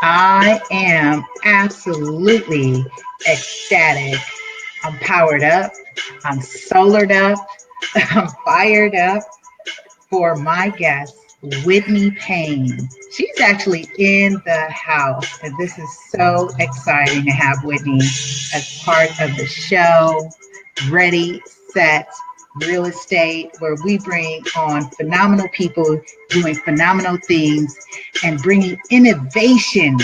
I am absolutely ecstatic. I'm powered up. I'm solared up. I'm fired up for my guest, Whitnie Payne. She's actually in the house, and this is so exciting to have Whitnie as part of the show. Ready, set, real estate, where we bring on phenomenal people doing phenomenal things and bringing innovation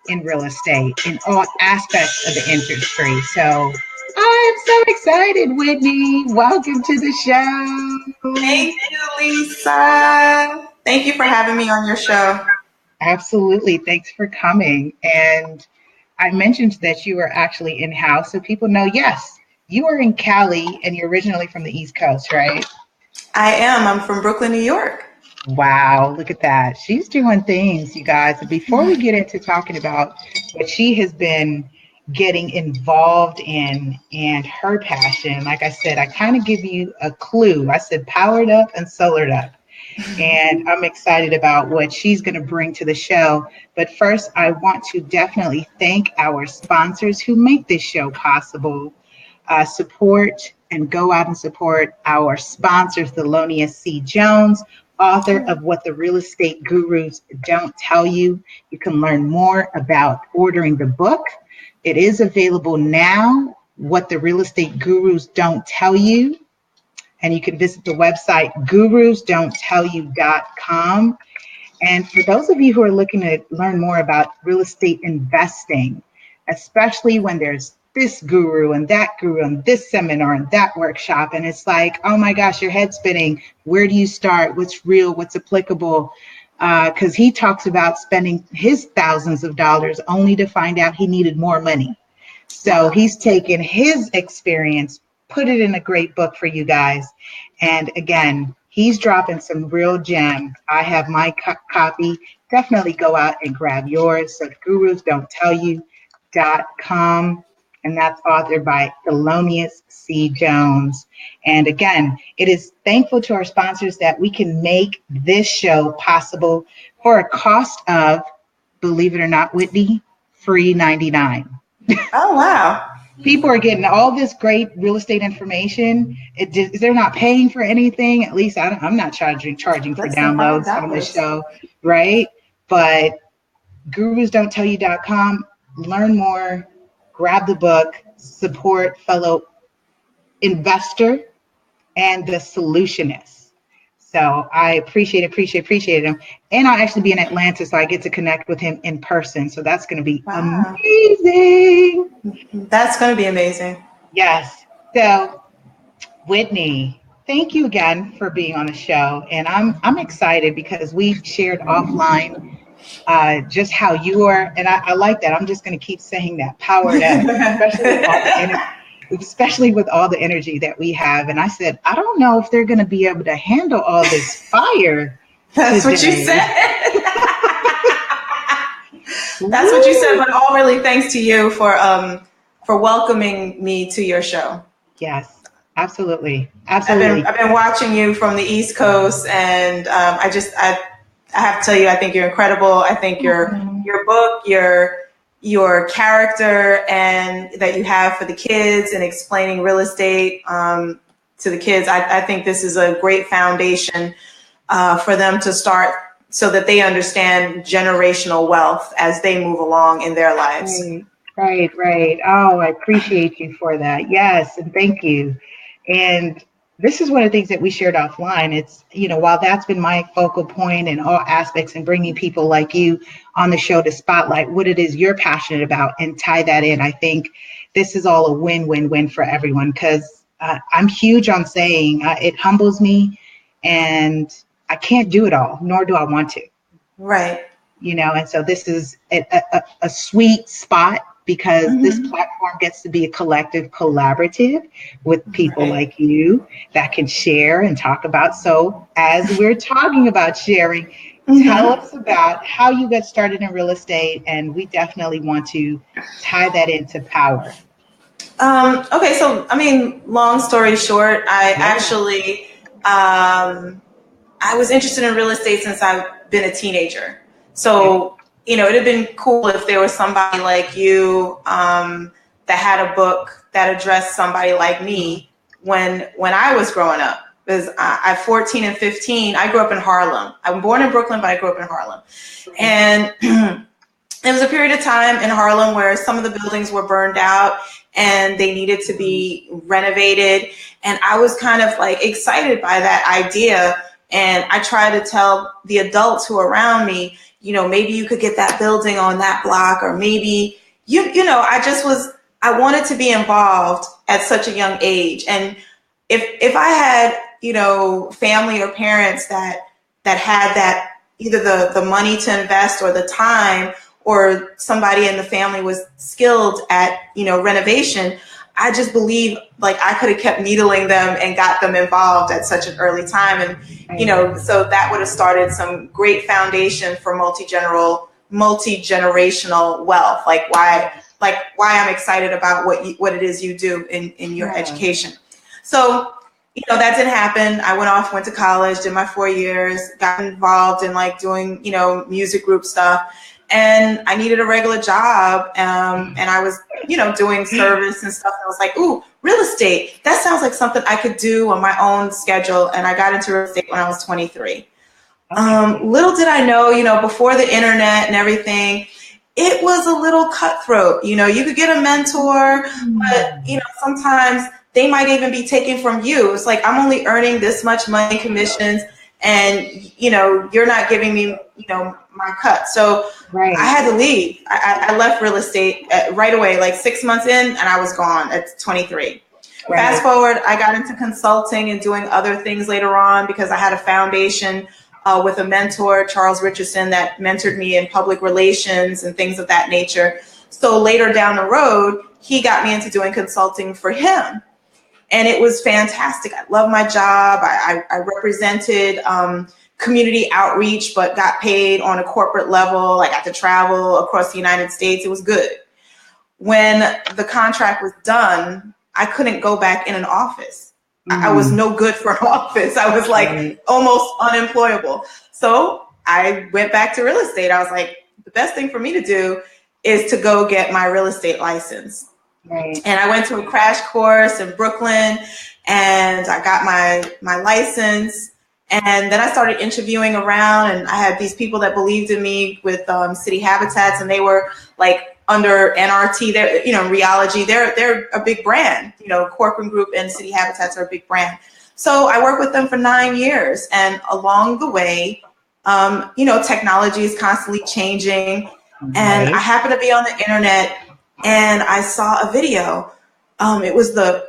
in real estate in all aspects of the industry. So I am so excited, Whitnie. Welcome to the show. Thank you, Lisa. Thank you for having me on your show. Absolutely. Thanks for coming. And I mentioned that you were actually in-house, so people know, yes, you are in Cali and you're originally from the East Coast, right? I am. I'm from Brooklyn, New York. Wow, look at that. She's doing things, you guys. And before we get into talking about what she has been getting involved in and her passion, like I said, I kind of give you a clue. I said powered up and solared up. And I'm excited about what she's going to bring to the show. But first, I want to definitely thank our sponsors who make this show possible. Support and go out and support our sponsors, Thelonious C. Jones, author of What the Real Estate Gurus Don't Tell You. You can learn more about ordering the book. It is available now, What the Real Estate Gurus Don't Tell You. And you can visit the website gurusdon'ttellyu.com. And for those of you who are looking to learn more about real estate investing, especially when there's this guru and that guru and this seminar and that workshop, and it's like, oh my gosh, your head's spinning. Where do you start? What's real? What's applicable? Because he talks about spending his thousands of dollars only to find out he needed more money. So he's taken his experience, put it in a great book for you guys. And again, he's dropping some real gems. I have my copy. Definitely go out and grab yours. So gurusdon'ttellyu.com. And that's authored by Thelonious C. Jones. And again, it is thankful to our sponsors that we can make this show possible for a cost of, believe it or not, Whitnie, free 99. Oh, wow. People are getting all this great real estate information. They're not paying for anything. At least I'm not charging for downloads on the show, right? But gurusdon'ttellyu.com, learn more, grab the book, support fellow investor and the solutionist. So I appreciate him. And I'll actually be in Atlanta, so I get to connect with him in person. So that's going to be amazing. That's going to be amazing. Yes. So Whitnie, thank you again for being on the show. And I'm excited because we've shared offline just how you are. And I like that. I'm just going to keep saying that, powered up, especially with all the energy that we have. And I said, I don't know if they're going to be able to handle all this fire. That's today. what you said. That's what you said. But all really thanks to you for welcoming me to your show. Yes, absolutely. I've been watching you from the East Coast, and I have to tell you, I think you're incredible. I think your book, your character, and that you have for the kids and explaining real estate to the kids. I think this is a great foundation for them to start, so that they understand generational wealth as they move along in their lives. Right. Oh, I appreciate you for that. Yes, and thank you. And this is one of the things that we shared offline. It's, while that's been my focal point in all aspects and bringing people like you on the show to spotlight what it is you're passionate about and tie that in, I think this is all a win-win-win for everyone, because I'm huge on saying it humbles me, and I can't do it all, nor do I want to. Right. And so this is a sweet spot, because this platform gets to be a collective, collaborative with people like you that can share and talk about. So as we're talking about sharing, Tell us about how you got started in real estate, and we definitely want to tie that into Powur. Okay, so I mean, long story short, I actually I was interested in real estate since I've been a teenager. So you know, it'd have been cool if there was somebody like you that had a book that addressed somebody like me when I was growing up. Because at 14 and 15, I grew up in Harlem. I'm born in Brooklyn, but I grew up in Harlem. And there was a period of time in Harlem where some of the buildings were burned out and they needed to be renovated. And I was kind of like excited by that idea. And I tried to tell the adults who were around me, you know, maybe you could get that building on that block, or maybe, you know, I wanted to be involved at such a young age. And if I had, you know, family or parents that had that, either the money to invest or the time, or somebody in the family was skilled at, you know, renovation, I just believe like I could have kept needling them and got them involved at such an early time. And, you know, so that would have started some great foundation for multi-generational wealth, like why I'm excited about what it is you do in your education. So, you know, that didn't happen. I went to college, did my 4 years, got involved in like doing, you know, music group stuff. And I needed a regular job. And I was, you know, doing service and stuff. And I was like, ooh, real estate. That sounds like something I could do on my own schedule. And I got into real estate when I was 23. Little did I know, you know, before the internet and everything, it was a little cutthroat. You know, you could get a mentor, but, you know, sometimes they might even be taken from you. It's like, I'm only earning this much money commissions, and, you know, you're not giving me, you know, my cut. So I had to leave. I left real estate right away, like 6 months in, and I was gone at 23. Fast forward, I got into consulting and doing other things later on because I had a foundation with a mentor, Charles Richardson, that mentored me in public relations and things of that nature. So later down the road, he got me into doing consulting for him. And it was fantastic. I love my job. I represented community outreach, but got paid on a corporate level. I got to travel across the United States. It was good. When the contract was done, I couldn't go back in an office. I was no good for an office. I was like almost unemployable. So I went back to real estate. I was like, the best thing for me to do is to go get my real estate license. And I went to a crash course in Brooklyn, and I got my license. And then I started interviewing around, and I had these people that believed in me with city habitats, and they were like under NRT. They're, you know, Rheology. They're a big brand. You know, Corcoran Group and City Habitats are a big brand. So I worked with them for 9 years, and along the way, you know, technology is constantly changing, and I happened to be on the internet. And I saw a video. It was the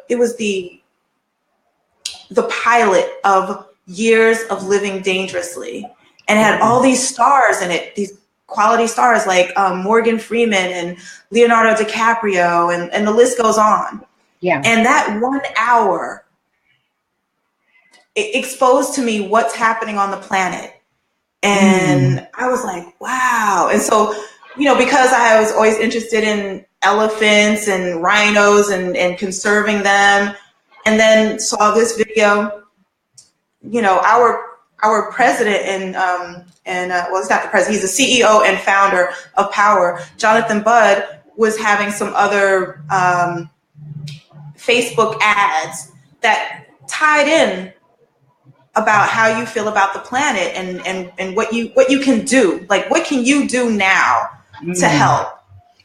pilot of Years of Living Dangerously, and it had all these stars in it, these quality stars like Morgan Freeman and Leonardo DiCaprio, and the list goes on. And that 1 hour, it exposed to me what's happening on the planet, and I was like, wow. And so, you know, because I was always interested in elephants and rhinos and conserving them, and then saw this video, you know, our president and well, it's not the president, he's the CEO and founder of Powur, Jonathan Budd, was having some other Facebook ads that tied in about how you feel about the planet and what you can do, like what can you do now to help.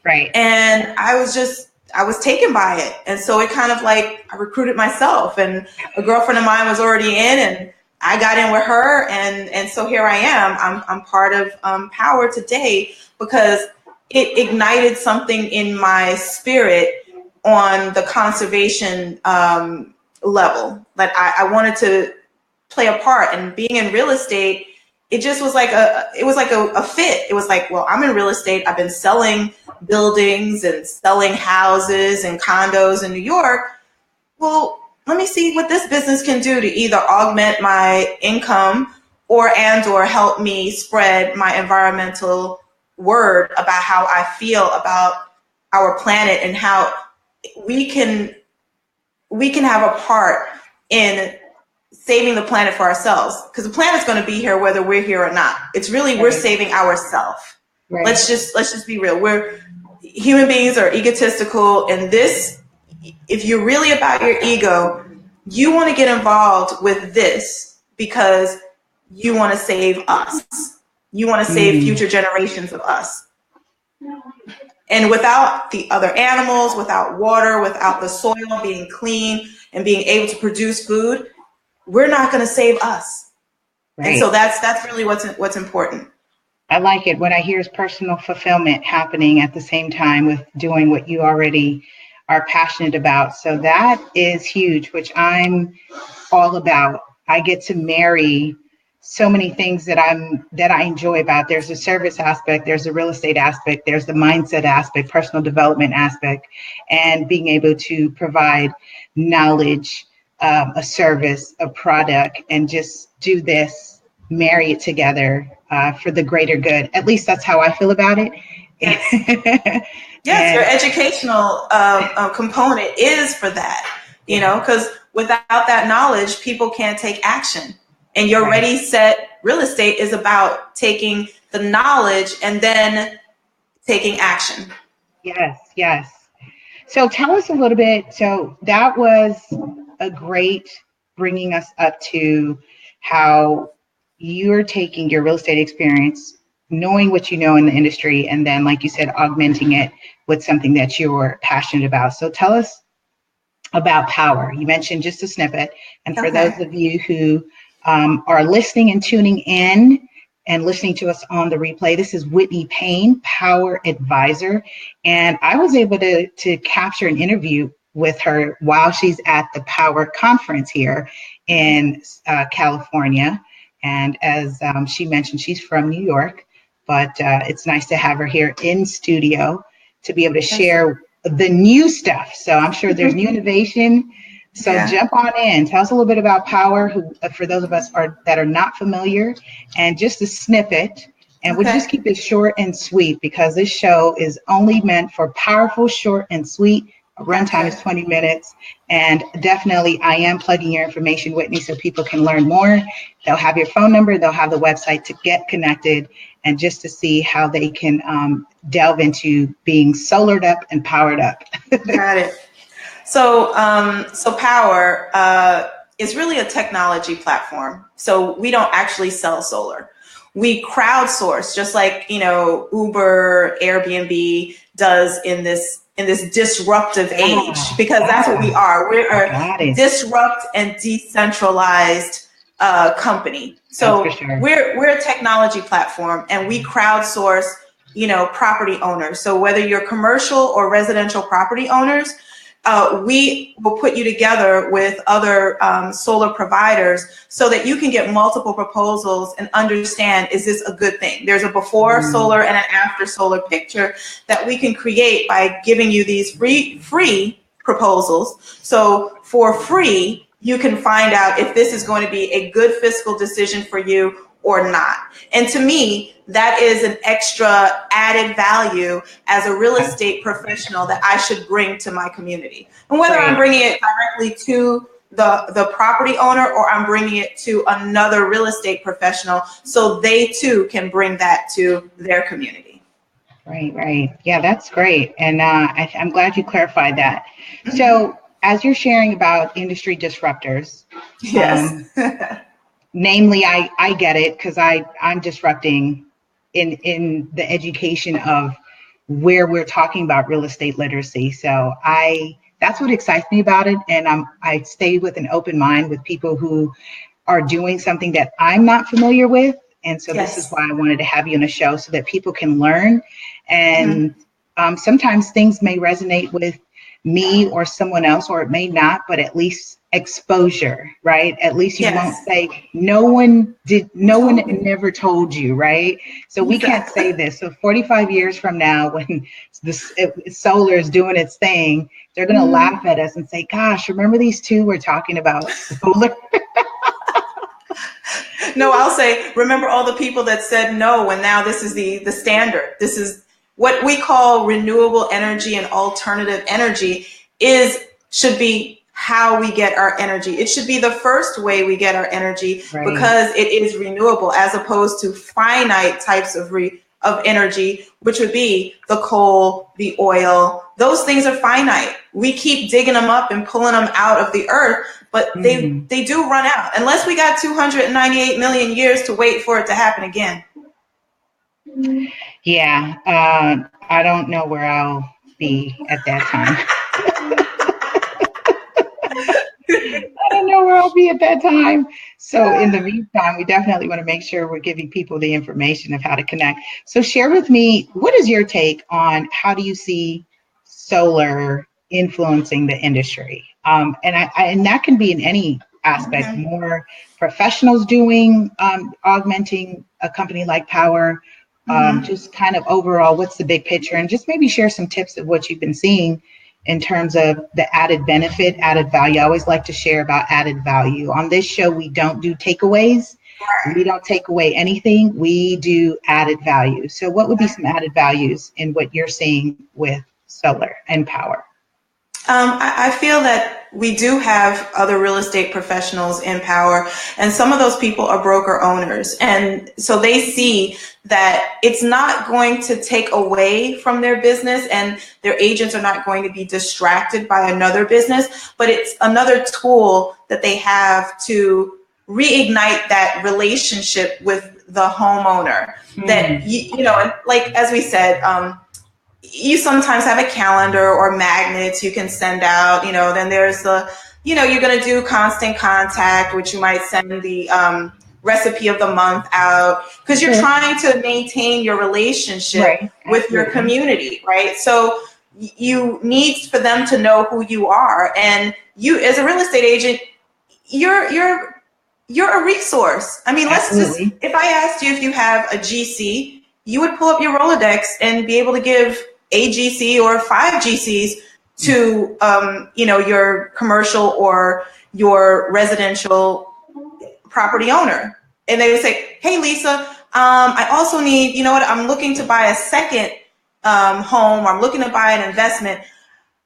And I was taken by it. And so it kind of like, I recruited myself, and a girlfriend of mine was already in, and I got in with her. And so here I am. I'm part of Powur today because it ignited something in my spirit on the conservation level that I wanted to play a part. And being in real estate, it just was like a fit. It was like, well, I'm in real estate. I've been selling buildings and selling houses and condos in New York. Well, let me see what this business can do to either augment my income or help me spread my environmental word about how I feel about our planet and how we can have a part in saving the planet for ourselves, because the planet's going to be here whether we're here or not. It's really we're saving ourselves. Right. Let's just be real. We're human beings are egotistical, and this, if you're really about your ego, you want to get involved with this because you want to save us. You want to save future generations of us. And without the other animals, without water, without the soil being clean and being able to produce food, we're not going to save us. Right. And so that's really what's important. I like it when I hear personal fulfillment happening at the same time with doing what you already are passionate about. So that is huge, which I'm all about. I get to marry so many things that I enjoy about. There's a service aspect, there's a real estate aspect, there's the mindset aspect, personal development aspect, and being able to provide knowledge, a service, a product, and just do this, marry it together for the greater good. At least that's how I feel about it. Yes, yes, your educational component is for that, you know, because without that knowledge, people can't take action. And your ready, set real estate is about taking the knowledge and then taking action. Yes, yes. So tell us a little bit. So that was a great bringing us up to how you're taking your real estate experience, knowing what you know in the industry, and then, like you said, augmenting it with something that you're passionate about. So tell us about Powur. You mentioned just a snippet. And for those of you who are listening and tuning in and listening to us on the replay, this is Whitnie Payne, Powur Advisor. And I was able to capture an interview with her while she's at the Powur conference here in California. And as she mentioned, she's from New York, but it's nice to have her here in studio to be able to share the new stuff. So I'm sure there's new innovation. So jump on in. Tell us a little bit about Powur, who, for those of us that are not familiar, and just a snippet. And we'll just keep it short and sweet because this show is only meant for powerful, short and sweet. Runtime is 20 minutes. And definitely I am plugging your information, Whitnie, so people can learn more. They'll have your phone number. They'll have the website to get connected and just to see how they can delve into being solared up and powered up. Got it. So Powur is really a technology platform. So we don't actually sell solar. We crowdsource, just like, you know, Uber, Airbnb does in this disruptive age, because that's what we are. We're a disrupt and decentralized company. So we're a technology platform, and we crowdsource, you know, property owners. So whether you're commercial or residential property owners, we will put you together with other solar providers so that you can get multiple proposals and understand, is this a good thing? There's a before solar and an after solar picture that we can create by giving you these free proposals. So for free, you can find out if this is going to be a good fiscal decision for you or not. And to me, that is an extra added value as a real estate professional that I should bring to my community. And whether I'm bringing it directly to the property owner or I'm bringing it to another real estate professional so they too can bring that to their community. Right. Yeah, that's great. And I'm glad you clarified that. So as you're sharing about industry disruptors, namely, I get it because I'm disrupting in the education of where we're talking about real estate literacy. So that's what excites me about it. And I stay with an open mind with people who are doing something that I'm not familiar with. And so this is why I wanted to have you on the show so that people can learn. And sometimes things may resonate with me or someone else, or it may not, but at least exposure, right? At least you won't say no one never told you, right? So we can't say this. So 45 years from now, when solar is doing its thing, they're going to laugh at us and say, gosh, remember these two were talking about solar? No, I'll say, remember all the people that said no, and now this is the standard. This is what we call renewable energy and alternative energy should be how we get our energy. It should be the first way we get our energy, right, because it is renewable, as opposed to finite types of energy, which would be the coal, the oil. Those things are finite. We keep digging them up and pulling them out of the earth, but they do run out, unless we got 298 million years to wait for it to happen again. Yeah, I don't know where I'll be at that time. I don't know where I'll be at that time. So in the meantime, we definitely want to make sure we're giving people the information of how to connect. So share with me, what is your take on how do you see solar influencing the industry? And that can be in any aspect, more professionals doing, augmenting a company like Powur, just kind of overall, what's the big picture? And just maybe share some tips of what you've been seeing in terms of the added benefit, added value. I always like to share about added value. On this show, we don't do takeaways. We don't take away anything. We do added value. So what would be some added values in what you're seeing with solar and Powur? I feel that we do have other real estate professionals in Powur, and some of those people are broker owners. And so they see that it's not going to take away from their business, and their agents are not going to be distracted by another business, but it's another tool that they have to reignite that relationship with the homeowner. That, you know, like, as we said, you sometimes have a calendar or magnets you can send out, you know, then there's the, you know, you're going to do constant contact, which you might send the recipe of the month out, because you're trying to maintain your relationship with your community, right? So you need for them to know who you are. And you, as a real estate agent, you're a resource. I mean, if I asked you if you have a GC, you would pull up your Rolodex and be able to give a GC or 5 GCs to, you know, your commercial or your residential property owner. And they would say, hey, Lisa, I also need, you know what, I'm looking to buy a second home, or I'm looking to buy an investment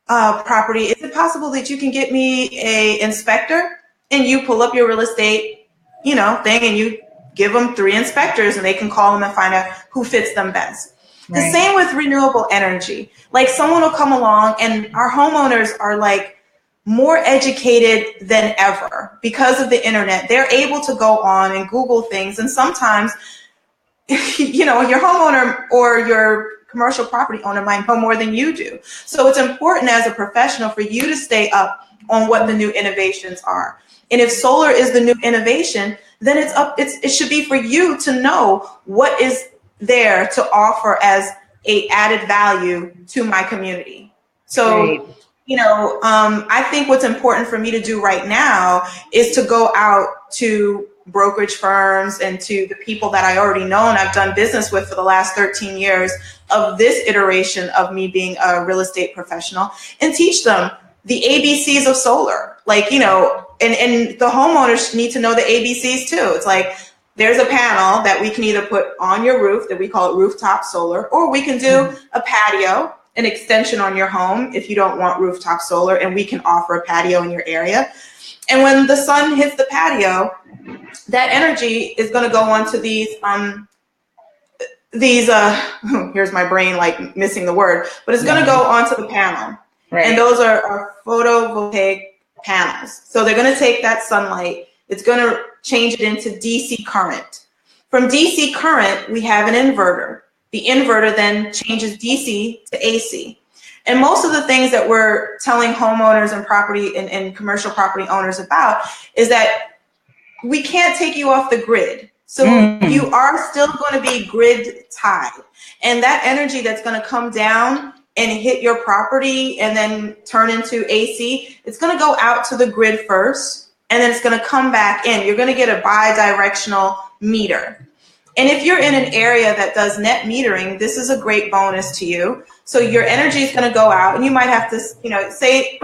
property. Is it possible that you can get me a inspector? And you pull up your real estate, you know, thing, and you give them 3 inspectors, and they can call them and find out who fits them best. The same with renewable energy. Like, someone will come along, and our homeowners are like more educated than ever because of the internet. They're able to go on and Google things. And sometimes, you know, your homeowner or your commercial property owner might know more than you do. So it's important as a professional for you to stay up on what the new innovations are. And if solar is the new innovation, then it should be for you to know what is there to offer as a added value to my community. So, you know, I think what's important for me to do right now is to go out to brokerage firms and to the people that I already know and I've done business with for the last 13 years of this iteration of me being a real estate professional, and teach them the ABCs of solar. Like, you know, and the homeowners need to know the ABCs too. It's like, there's a panel that we can either put on your roof, that we call it rooftop solar, or we can do a patio, an extension on your home if you don't want rooftop solar, and we can offer a patio in your area. And when the sun hits the patio, that energy is going to go onto these here's my brain like missing the word, but it's going to go onto the panel. And those are photovoltaic panels. So they're going to take that sunlight, it's going to change it into DC current. From DC current, we have an inverter. The inverter then changes DC to AC. And most of the things that we're telling homeowners and property and commercial property owners about is that we can't take you off the grid. So you are still going to be grid tied. And that energy that's going to come down and hit your property and then turn into AC, it's going to go out to the grid first, and then it's going to come back in. You're going to get a bi-directional meter. And if you're in an area that does net metering, this is a great bonus to you. So your energy is going to go out, and you might have to, you know, say,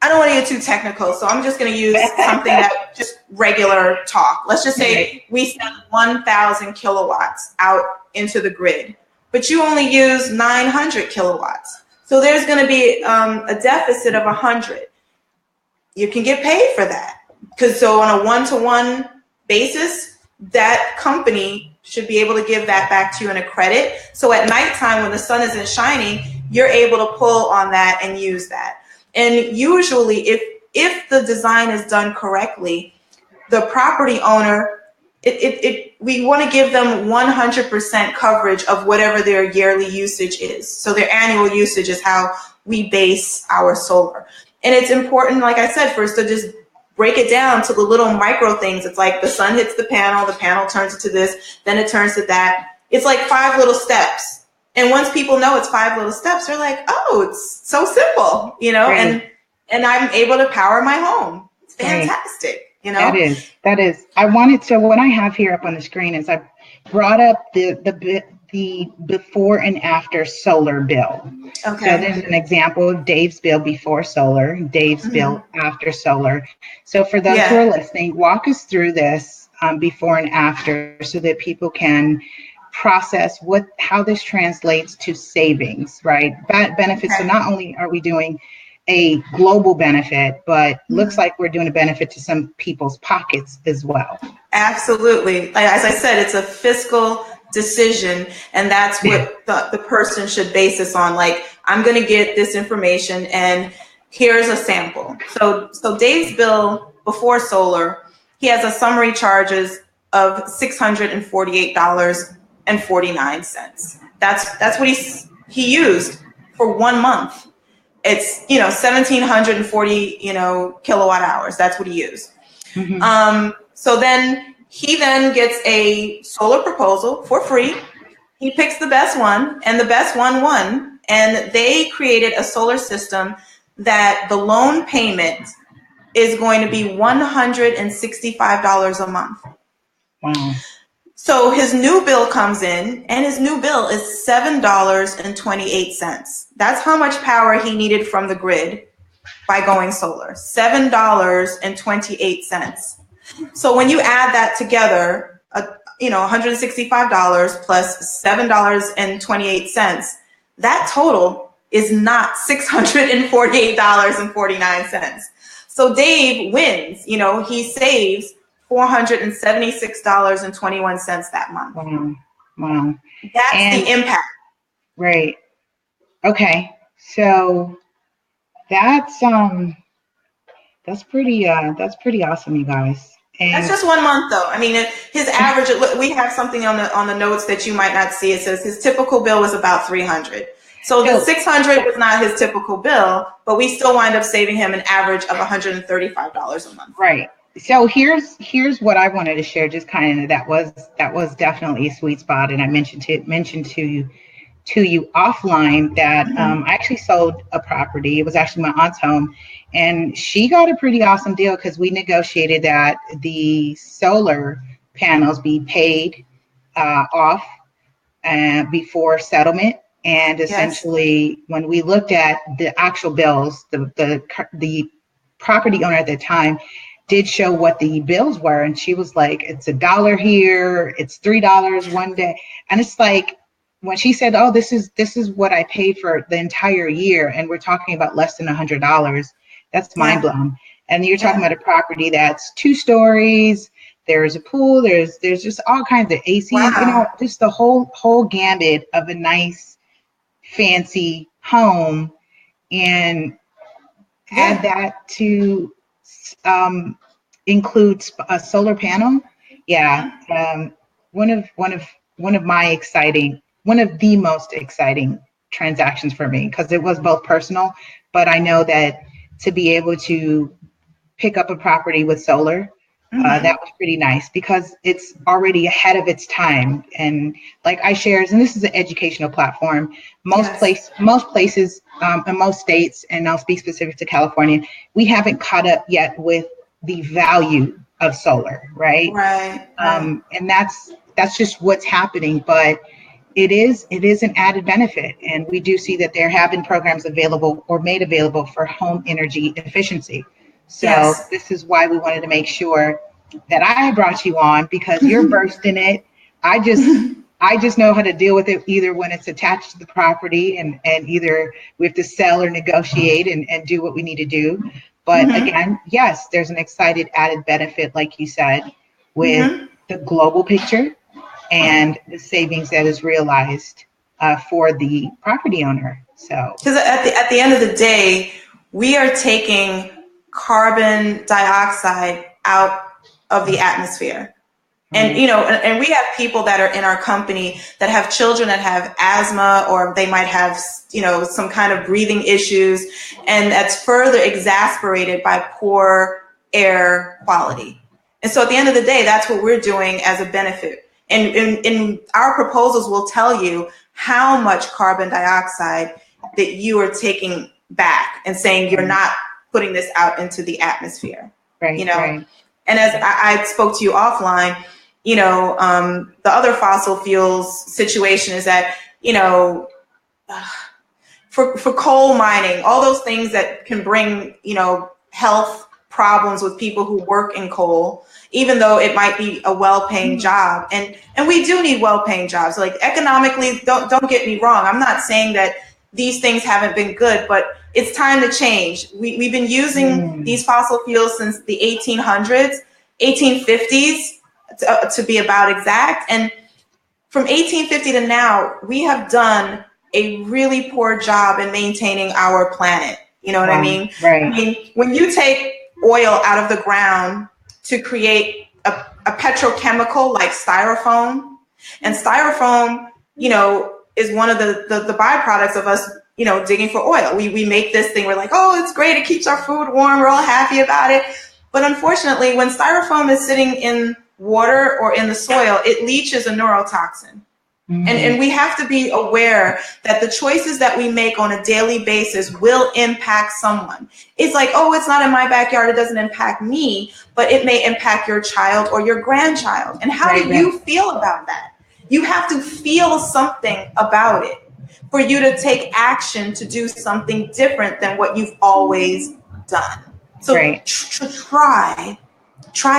I don't want to get too technical, so I'm just going to use something that just regular talk. Let's just say we send 1,000 kilowatts out into the grid, but you only use 900 kilowatts. So there's going to be a deficit of 100. You can get paid for that, because so on a one-to-one basis, that company should be able to give that back to you in a credit. So at nighttime, when the sun isn't shining, you're able to pull on that and use that. And usually, if the design is done correctly, the property owner, we want to give them 100% coverage of whatever their yearly usage is. So their annual usage is how we base our solar. And it's important, like I said, for us to just break it down to the little micro things. It's like the sun hits the panel turns into this, then it turns to that. It's like 5 little steps. And once people know it's 5 little steps, they're like, oh, it's so simple, and I'm able to power my home. It's fantastic, That is. I wanted to, what I have here up on the screen is I brought up the before and after solar bill. Okay. So there's an example of Dave's bill before solar, Dave's bill after solar. So for those who are listening, walk us through this before and after so that people can process how this translates to savings, right? Benefits. So not only are we doing a global benefit, but looks like we're doing a benefit to some people's pockets as well. Absolutely. As I said, it's a fiscal decision, and that's what the person should base this on. Like, I'm going to get this information, and here's a sample. So Dave's bill before solar, he has a summary charges of $648.49. That's what he used for 1 month. It's 1,740 kilowatt hours. That's what he used. So then he gets a solar proposal for free. He picks the best one, and the best one won. And they created a solar system that the loan payment is going to be $165 a month. Wow. So his new bill comes in, and his new bill is $7.28. That's how much power he needed from the grid by going solar, $7.28. So when you add that together, $165 plus $7.28, that total is not $648.49. So Dave wins. He saves $476.21 that month. Wow. That's the impact. Right. Okay. So that's pretty awesome, you guys. And that's just 1 month, though. I mean, his average. We have something on the notes that you might not see. It says his typical bill was about $300. So the $600 was not his typical bill, but we still wind up saving him an average of $135 a month. Right. So here's what I wanted to share. Just kind of that was definitely a sweet spot, and I mentioned to you offline that I actually sold a property. It was actually my aunt's home, and she got a pretty awesome deal because we negotiated that the solar panels be paid off before settlement. And essentially, when we looked at the actual bills, the property owner at the time did show what the bills were, and she was like, "It's $1 here, it's $3 one day," and it's like, when she said, "Oh, this is what I paid for the entire year," and we're talking about less than $100, that's mind blowing. And you're talking about a property that's 2 stories. There's a pool. There's just all kinds of AC. Just the whole gambit of a nice, fancy home, and add that to include a solar panel. One of the most exciting transactions for me, because it was both personal, but I know that to be able to pick up a property with solar, that was pretty nice because it's already ahead of its time. And like I shared, and this is an educational platform, most places in most states, and I'll speak specific to California, we haven't caught up yet with the value of solar, right? Right. And that's just what's happening. But it is an added benefit. And we do see that there have been programs available or made available for home energy efficiency. So Yes. this is why we wanted to make sure that I brought you on, because you're versed in it. I just know how to deal with it, either when it's attached to the property and either we have to sell or negotiate and do what we need to do. But again, yes, there's an excited added benefit, like you said, with the global picture and the savings that is realized for the property owner. So, because at the end of the day, we are taking carbon dioxide out of the atmosphere. And, you know, and we have people that are in our company that have children that have asthma, or they might have, you know, some kind of breathing issues. And that's further exacerbated by poor air quality. And so at the end of the day, that's what we're doing as a benefit. And in our proposals will tell you how much carbon dioxide that you are taking back and saying you're not putting this out into the atmosphere. right, You know, right. and as I spoke to you offline, you know, the other fossil fuels situation is that, you know, for coal mining, all those things that can bring, you know, health problems with people who work in coal, even though it might be a well-paying job. And we do need well-paying jobs. Like economically, don't get me wrong. I'm not saying that these things haven't been good, but it's time to change. We've been using these fossil fuels since the 1800s, 1850s, to be about exact. And from 1850 to now, we have done a really poor job in maintaining our planet. You know what I mean? Right. I mean, when you take oil out of the ground to create a petrochemical like styrofoam, and styrofoam, you know, is one of the byproducts of us, you know, digging for oil. We make this thing, we're like, oh, it's great, it keeps our food warm, we're all happy about it. But unfortunately, when styrofoam is sitting in water or in the soil, it leaches a neurotoxin. And we have to be aware that the choices that we make on a daily basis will impact someone. It's like, oh, it's not in my backyard, it doesn't impact me, but it may impact your child or your grandchild. And how do you feel about that? You have to feel something about it for you to take action to do something different than what you've always done. So try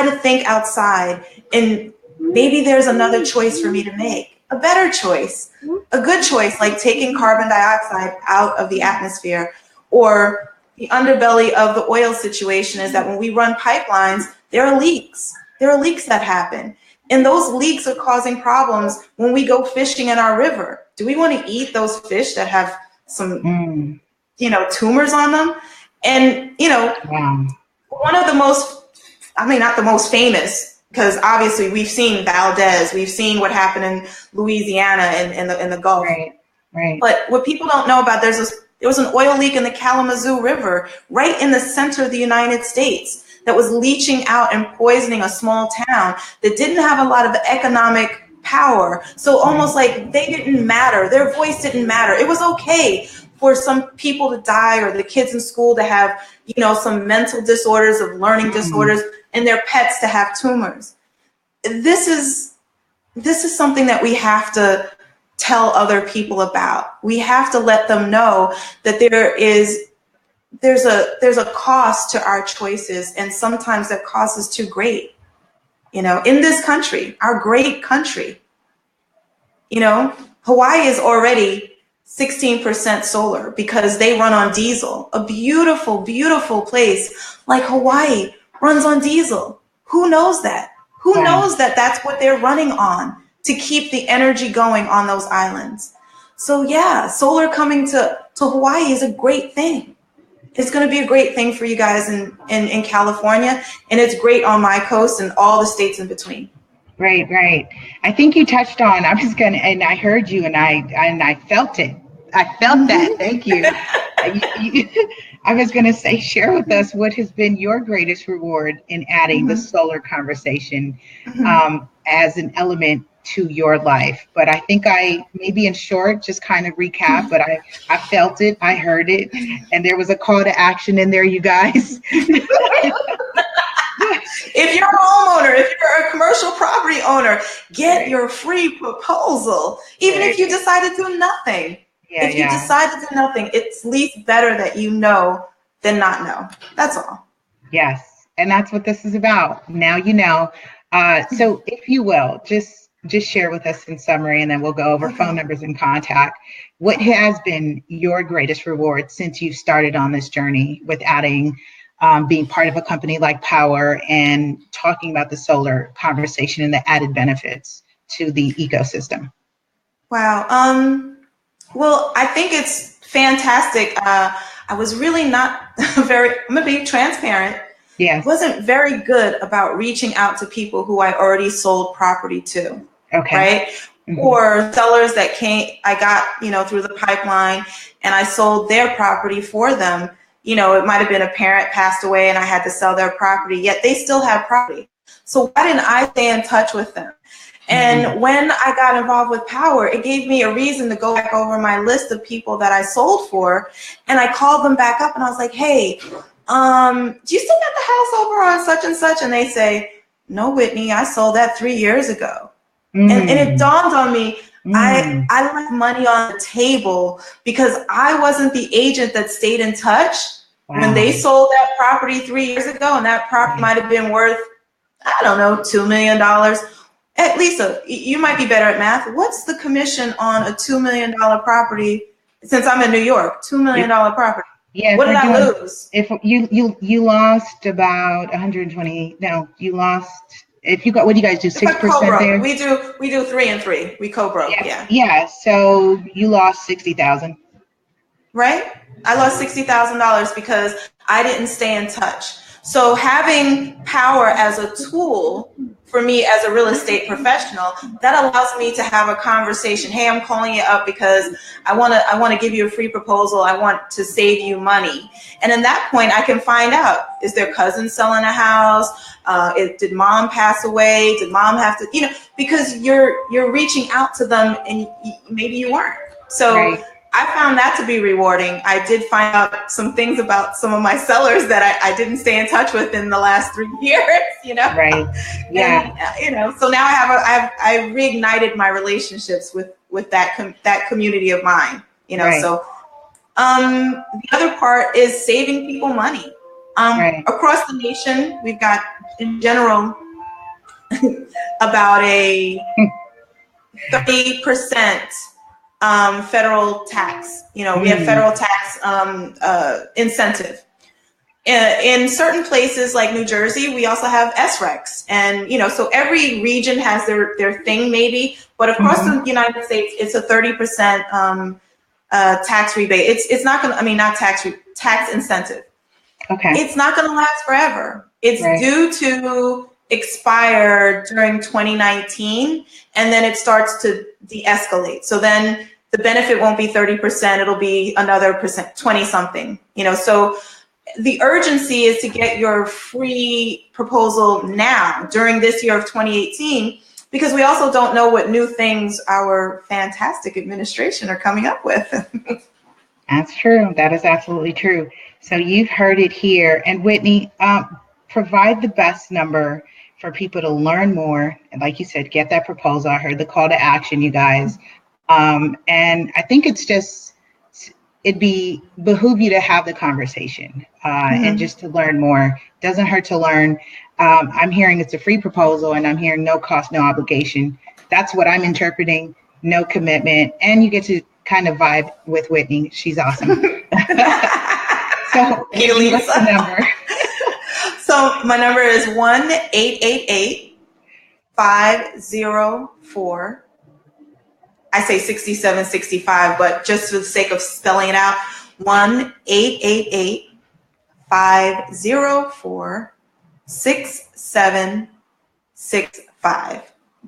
to think outside, and maybe there's another choice for me to make. A better choice, a good choice, like taking carbon dioxide out of the atmosphere. Or the underbelly of the oil situation is that when we run pipelines, there are leaks. There are leaks that happen. And those leaks are causing problems when we go fishing in our river. Do we want to eat those fish that have some, you know, tumors on them? And, you know, one of the most, I mean, not the most famous, because obviously we've seen Valdez, we've seen what happened in Louisiana and in the Gulf. Right. But what people don't know about, there was an oil leak in the Kalamazoo River, right in the center of the United States, that was leaching out and poisoning a small town that didn't have a lot of economic power. So almost like they didn't matter. Their voice didn't matter. It was okay for some people to die, or the kids in school to have, you know, some mental disorders, of learning disorders, and their pets to have tumors. This is something that we have to tell other people about. We have to let them know that there's a cost to our choices, and sometimes that cost is too great. You know, in this country, our great country, you know, Hawaii is already 16% solar because they run on diesel. A beautiful, beautiful place like Hawaii runs on diesel. Who knows that? Who knows that that's what they're running on to keep the energy going on those islands? So yeah, solar coming to Hawaii is a great thing. It's going to be a great thing for you guys in California, and it's great on my coast and all the states in between. Right. I think you touched on, and I heard you, and I felt it. I felt that. Thank you. I was going to say, share with us what has been your greatest reward in adding the solar conversation as an element to your life. But I think maybe in short, just kind of recap, but I felt it, I heard it, and there was a call to action in there, you guys. If you're a homeowner, if you're a commercial property owner, get your free proposal. Even if you decide to do nothing. If you decide to do nothing, it's at least better that you know than not know. That's all. Yes. And that's what this is about. Now you know. So if you will, just share with us in summary, and then we'll go over phone numbers and contact. What has been your greatest reward since you've started on this journey with adding, being part of a company like Powur and talking about the solar conversation and the added benefits to the ecosystem? Wow. Well, I think it's fantastic. I was really not I'm going to be transparent. Yes. Wasn't very good about reaching out to people who I already sold property to. Okay. Right. Mm-hmm. Or sellers that I got, through the pipeline, and I sold their property for them. It might have been a parent passed away and I had to sell their property, yet they still have property. So why didn't I stay in touch with them? And when I got involved with Powur, it gave me a reason to go back over my list of people that I sold for. And I called them back up and I was like, hey, do you still got the house over on such and such? And they say, no, Whitney, I sold that 3 years ago. And it dawned on me, I left money on the table because I wasn't the agent that stayed in touch when they sold that property 3 years ago. And that property might have been worth, I don't know, $2 million. Lisa, you might be better at math. What's the commission on a $2 million property? Since I'm in New York, $2 million property. Yeah. What did I lose? If you lost about 120. No, you lost. If you got, what do you guys do? 6% there. We do 3 and 3. We co-broke. Yeah. So you lost $60,000. Right. I lost $60,000 because I didn't stay in touch. So having Powur as a tool for me as a real estate professional, that allows me to have a conversation. Hey, I'm calling you up because I want to give you a free proposal. I want to save you money. And in that point, I can find out, is their cousin selling a house? Did mom pass away? Did mom have to, because you're reaching out to them and maybe you weren't. So I found that to be rewarding. I did find out some things about some of my sellers that I didn't stay in touch with in the last 3 years, Right. Yeah. And, so now I reignited my relationships with that community of mine, So the other part is saving people money. Across the nation, we've got in general about a 30% federal tax. We have federal tax incentive. In certain places like New Jersey, we also have SRECs. And, so every region has their thing maybe, but across the United States, it's a 30% tax rebate. It's not going to, not tax incentive. Okay. It's not going to last forever. It's due to expire during 2019, and then it starts to de-escalate. So then the benefit won't be 30%, it'll be another percent, 20 something, so the urgency is to get your free proposal now during this year of 2018, because we also don't know what new things our fantastic administration are coming up with. That's true. That is absolutely true. So you've heard it here. And Whitnie, provide the best number for people to learn more. And like you said, get that proposal. I heard the call to action, you guys. And I think it'd behoove you to have the conversation and just to learn more. Doesn't hurt to learn. I'm hearing it's a free proposal, and I'm hearing no cost, no obligation. That's what I'm interpreting. No commitment. And you get to kind of vibe with Whitnie. She's awesome. So what's the number? So my number is 1-888-504. I say 6765, but just for the sake of spelling it out, 1-888-504-6765.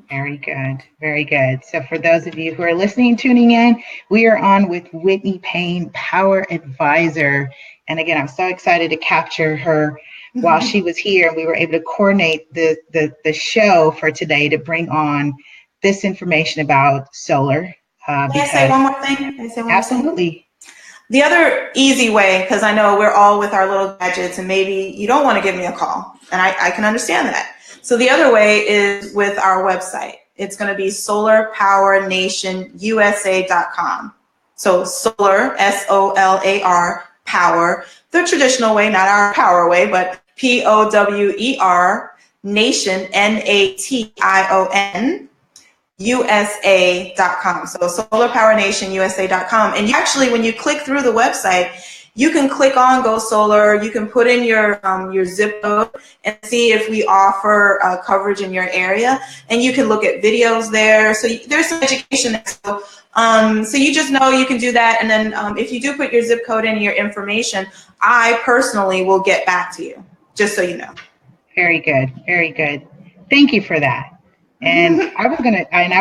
Very good. Very good. So for those of you who are listening, tuning in, we are on with Whitnie Payne, Powur Advisor. And again, I'm so excited to capture her while she was here. We were able to coordinate the show for today to bring on this information about solar. Can I say one more thing? Absolutely. The other easy way, because I know we're all with our little gadgets and maybe you don't want to give me a call, and I can understand that. So the other way is with our website. It's going to be solarpowernationusa.com. So solar, SOLAR, power, the traditional way, not our power way, but POWER, nation, NATION, USA.com. So solarpowernationusa.com. And you actually, when you click through the website, you can click on Go Solar. You can put in your zip code and see if we offer coverage in your area. And you can look at videos there. So there's some education there. So you just know you can do that. And then if you do put your zip code in your information, I personally will get back to you, just so you know. Very good. Very good. Thank you for that. And I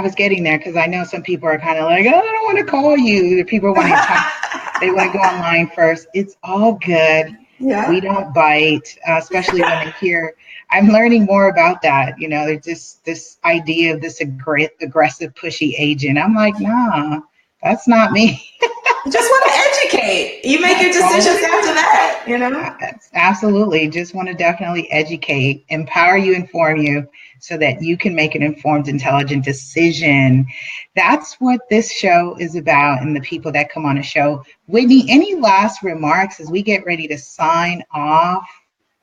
was getting there because I know some people are kind of like, oh, I don't want to call you. The people want to talk. They want to go online first. It's all good. Yeah. We don't bite, especially when they hear. I'm learning more about that. You know, there's just this idea of this aggressive, pushy agent. I'm like, nah, that's not me. Just want to educate. You make your decisions after that, you know? Absolutely. Just want to definitely educate, empower you, inform you so that you can make an informed, intelligent decision. That's what this show is about and the people that come on the show. Whitnie, any last remarks as we get ready to sign off?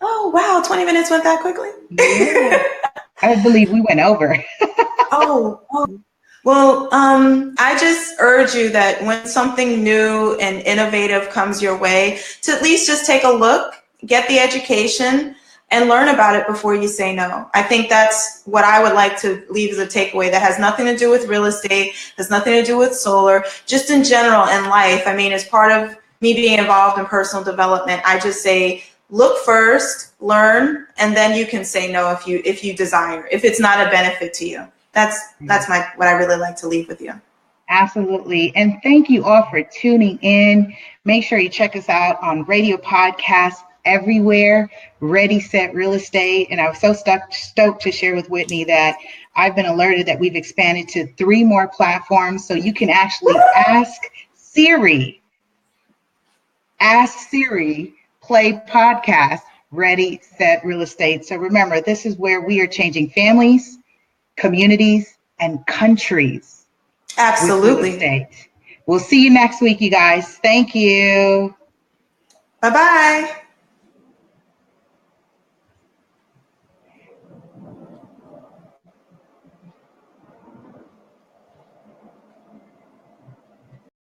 Oh, wow. 20 minutes went that quickly? Yeah. I believe we went over. Oh. Well, I just urge you that when something new and innovative comes your way, to at least just take a look, get the education, and learn about it before you say no. I think that's what I would like to leave as a takeaway. That has nothing to do with real estate, has nothing to do with solar, just in general in life. I mean, as part of me being involved in personal development, I just say, look first, learn, and then you can say no if you desire, if it's not a benefit to you. That's what I really like to leave with you. Absolutely. And thank you all for tuning in. Make sure you check us out on radio podcasts everywhere, Ready, Set, Real Estate. And I was so stoked to share with Whitnie that I've been alerted that we've expanded to 3 more platforms. So you can actually ask Siri, play podcast, Ready, Set, Real Estate. So remember, this is where we are changing families, communities, and countries. Absolutely. We'll see you next week, you guys. Thank you. Bye-bye.